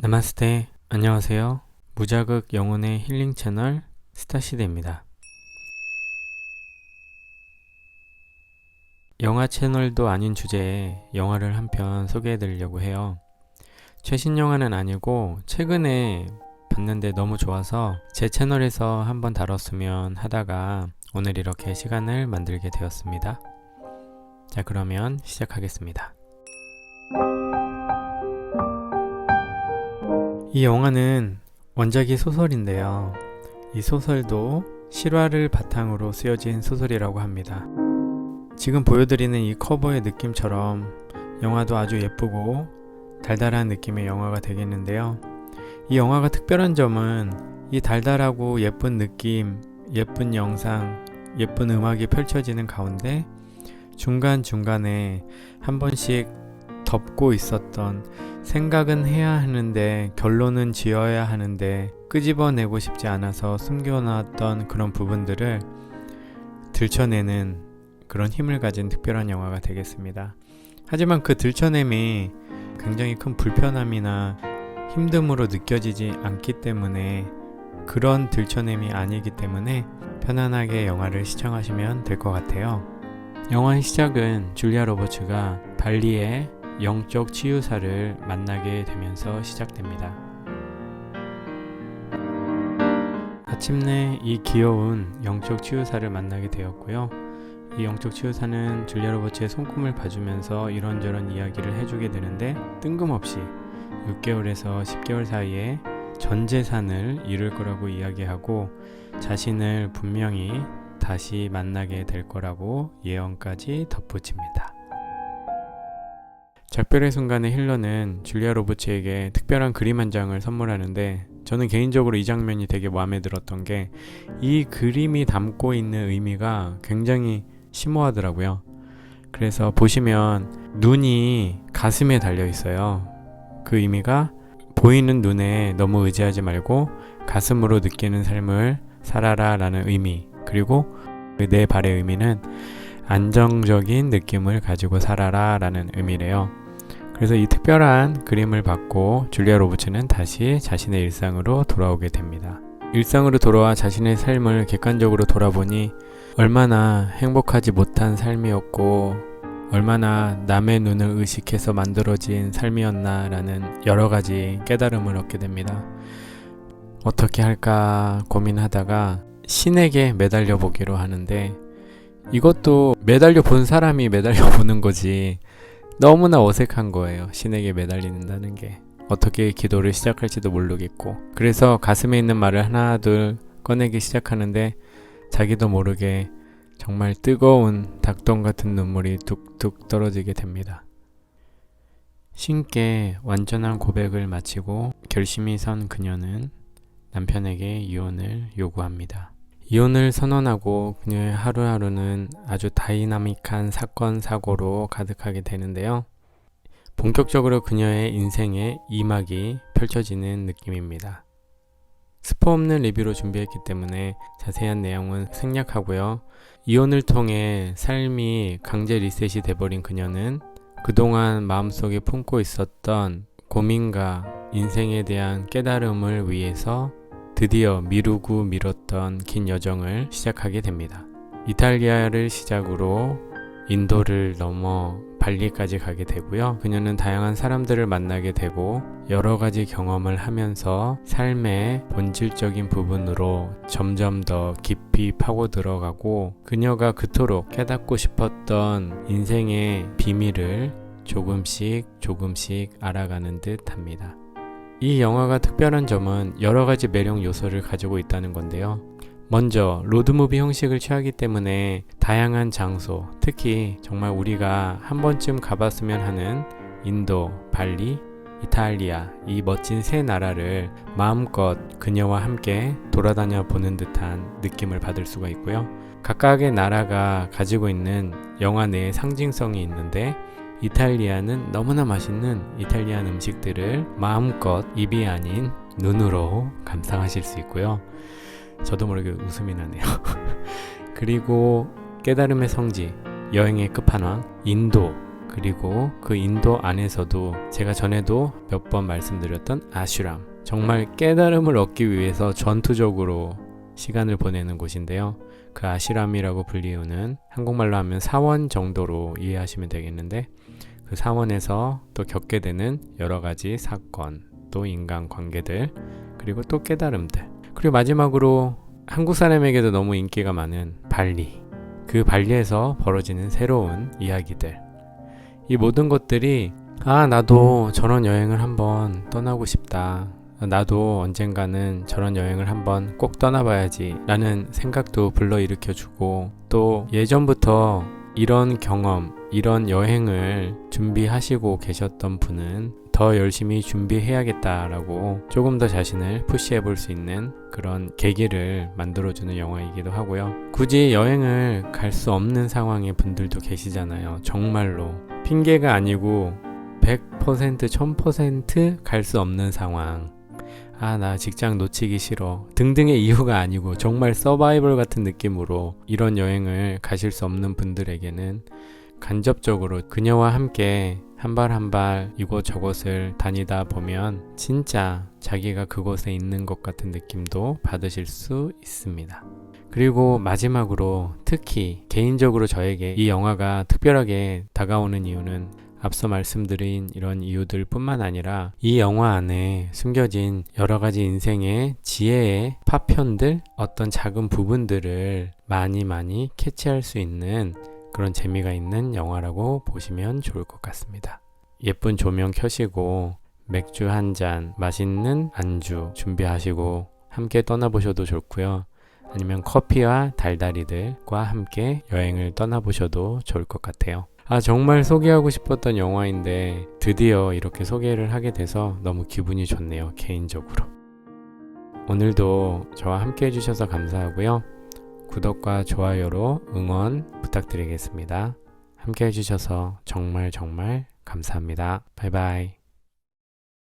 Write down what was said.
나마스테, 안녕하세요. 무자극 영혼의 힐링 채널 스타시대입니다. 영화 채널도 아닌 주제에 영화를 한 편 소개해 드리려고 해요. 최신 영화는 아니고 최근에 봤는데 너무 좋아서 제 채널에서 한번 다뤘으면 하다가 오늘 이렇게 시간을 만들게 되었습니다. 자, 그러면 시작하겠습니다. 이 영화는 원작이 소설인데요. 이 소설도 실화를 바탕으로 쓰여진 소설이라고 합니다. 지금 보여드리는 이 커버의 느낌처럼 영화도 아주 예쁘고 달달한 느낌의 영화가 되겠는데요. 이 영화가 특별한 점은 이 달달하고 예쁜 느낌, 예쁜 영상, 예쁜 음악이 펼쳐지는 가운데 중간중간에 한 번씩 덮고 있었던 생각은 해야 하는데 결론은 지어야 하는데 끄집어내고 싶지 않아서 숨겨놨던 그런 부분들을 들춰내는 그런 힘을 가진 특별한 영화가 되겠습니다. 하지만 그 들춰냄이 굉장히 큰 불편함이나 힘듦으로 느껴지지 않기 때문에 그런 들춰냄이 아니기 때문에 편안하게 영화를 시청하시면 될 것 같아요. 영화의 시작은 줄리아 로버츠가 발리의 영적 치유사를 만나게 되면서 시작됩니다. 마침내 이 귀여운 영적 치유사를 만나게 되었고요. 이 영적 치유사는 줄리아 로버츠의 손금을 봐주면서 이런저런 이야기를 해주게 되는데 뜬금없이 6개월에서 10개월 사이에 전 재산을 잃을 거라고 이야기하고 자신을 분명히 다시 만나게 될 거라고 예언까지 덧붙입니다. 작별의 순간에 힐러는 줄리아 로버츠에게 특별한 그림 한 장을 선물하는데 저는 개인적으로 이 장면이 되게 마음에 들었던 게 이 그림이 담고 있는 의미가 굉장히 심오하더라고요. 그래서 보시면 눈이 가슴에 달려 있어요. 그 의미가 보이는 눈에 너무 의지하지 말고 가슴으로 느끼는 삶을 살아라 라는 의미, 그리고 내 발의 의미는 안정적인 느낌을 가지고 살아라 라는 의미래요. 그래서 이 특별한 그림을 받고 줄리아 로버츠는 다시 자신의 일상으로 돌아오게 됩니다. 일상으로 돌아와 자신의 삶을 객관적으로 돌아보니 얼마나 행복하지 못한 삶이었고 얼마나 남의 눈을 의식해서 만들어진 삶이었나 라는 여러 가지 깨달음을 얻게 됩니다. 어떻게 할까 고민하다가 신에게 매달려 보기로 하는데 이것도 매달려 본 사람이 매달려 보는 거지 너무나 어색한 거예요. 신에게 매달린다는 게 어떻게 기도를 시작할지도 모르겠고 그래서 가슴에 있는 말을 하나 둘 꺼내기 시작하는데 자기도 모르게 정말 뜨거운 닭똥 같은 눈물이 뚝뚝 떨어지게 됩니다. 신께 완전한 고백을 마치고 결심이 선 그녀는 남편에게 이혼을 요구합니다. 이혼을 선언하고 그녀의 하루하루는 아주 다이나믹한 사건 사고로 가득하게 되는데요. 본격적으로 그녀의 인생의 2막이 펼쳐지는 느낌입니다. 스포 없는 리뷰로 준비했기 때문에 자세한 내용은 생략하고요. 이혼을 통해 삶이 강제 리셋이 돼버린 그녀는 그동안 마음속에 품고 있었던 고민과 인생에 대한 깨달음을 위해서 드디어 미루고 미뤘던 긴 여정을 시작하게 됩니다. 이탈리아를 시작으로 인도를 넘어 발리까지 가게 되고요. 그녀는 다양한 사람들을 만나게 되고 여러 가지 경험을 하면서 삶의 본질적인 부분으로 점점 더 깊이 파고 들어가고 그녀가 그토록 깨닫고 싶었던 인생의 비밀을 조금씩 알아가는 듯 합니다. 이 영화가 특별한 점은 여러 가지 매력 요소를 가지고 있다는 건데요. 먼저 로드무비 형식을 취하기 때문에 다양한 장소, 특히 정말 우리가 한 번쯤 가봤으면 하는 인도, 발리, 이탈리아 이 멋진 세 나라를 마음껏 그녀와 함께 돌아다녀 보는 듯한 느낌을 받을 수가 있고요. 각각의 나라가 가지고 있는 영화 내의 상징성이 있는데 이탈리아는 너무나 맛있는 이탈리안 음식들을 마음껏 입이 아닌 눈으로 감상하실 수 있고요. 저도 모르게 웃음이 나네요. 그리고 깨달음의 성지, 여행의 끝판왕 인도, 그리고 그 인도 안에서도 제가 전에도 몇 번 말씀드렸던 아슈람, 정말 깨달음을 얻기 위해서 전투적으로 시간을 보내는 곳인데요. 그 아슈람이라고 불리우는, 한국말로 하면 사원 정도로 이해하시면 되겠는데, 그 사원에서 또 겪게 되는 여러 가지 사건, 또 인간관계들, 그리고 또 깨달음들, 그리고 마지막으로 한국 사람에게도 너무 인기가 많은 발리, 그 발리에서 벌어지는 새로운 이야기들, 이 모든 것들이 나도 저런 여행을 한번 떠나고 싶다, 나도 언젠가는 저런 여행을 한번 꼭 떠나봐야지 라는 생각도 불러일으켜주고, 또 예전부터 이런 경험, 이런 여행을 준비하시고 계셨던 분은 더 열심히 준비해야겠다라고 조금 더 자신을 푸시해 볼 수 있는 그런 계기를 만들어주는 영화이기도 하고요. 굳이 여행을 갈 수 없는 상황의 분들도 계시잖아요. 정말로 핑계가 아니고 100%, 1000% 갈 수 없는 상황, 나 직장 놓치기 싫어 등등의 이유가 아니고 정말 서바이벌 같은 느낌으로 이런 여행을 가실 수 없는 분들에게는 간접적으로 그녀와 함께 한 발 한 발 이곳저곳을 다니다 보면 진짜 자기가 그곳에 있는 것 같은 느낌도 받으실 수 있습니다. 그리고 마지막으로 특히 개인적으로 저에게 이 영화가 특별하게 다가오는 이유는 앞서 말씀드린 이런 이유들 뿐만 아니라 이 영화 안에 숨겨진 여러 가지 인생의 지혜의 파편들, 어떤 작은 부분들을 많이 캐치할 수 있는 그런 재미가 있는 영화라고 보시면 좋을 것 같습니다. 예쁜 조명 켜시고 맥주 한 잔, 맛있는 안주 준비하시고 함께 떠나보셔도 좋고요. 아니면 커피와 달달이들과 함께 여행을 떠나보셔도 좋을 것 같아요. 정말 소개하고 싶었던 영화인데 드디어 이렇게 소개를 하게 돼서 너무 기분이 좋네요, 개인적으로. 오늘도 저와 함께 해주셔서 감사하고요. 구독과 좋아요로 응원 부탁드리겠습니다. 함께 해주셔서 정말 감사합니다. 바이바이.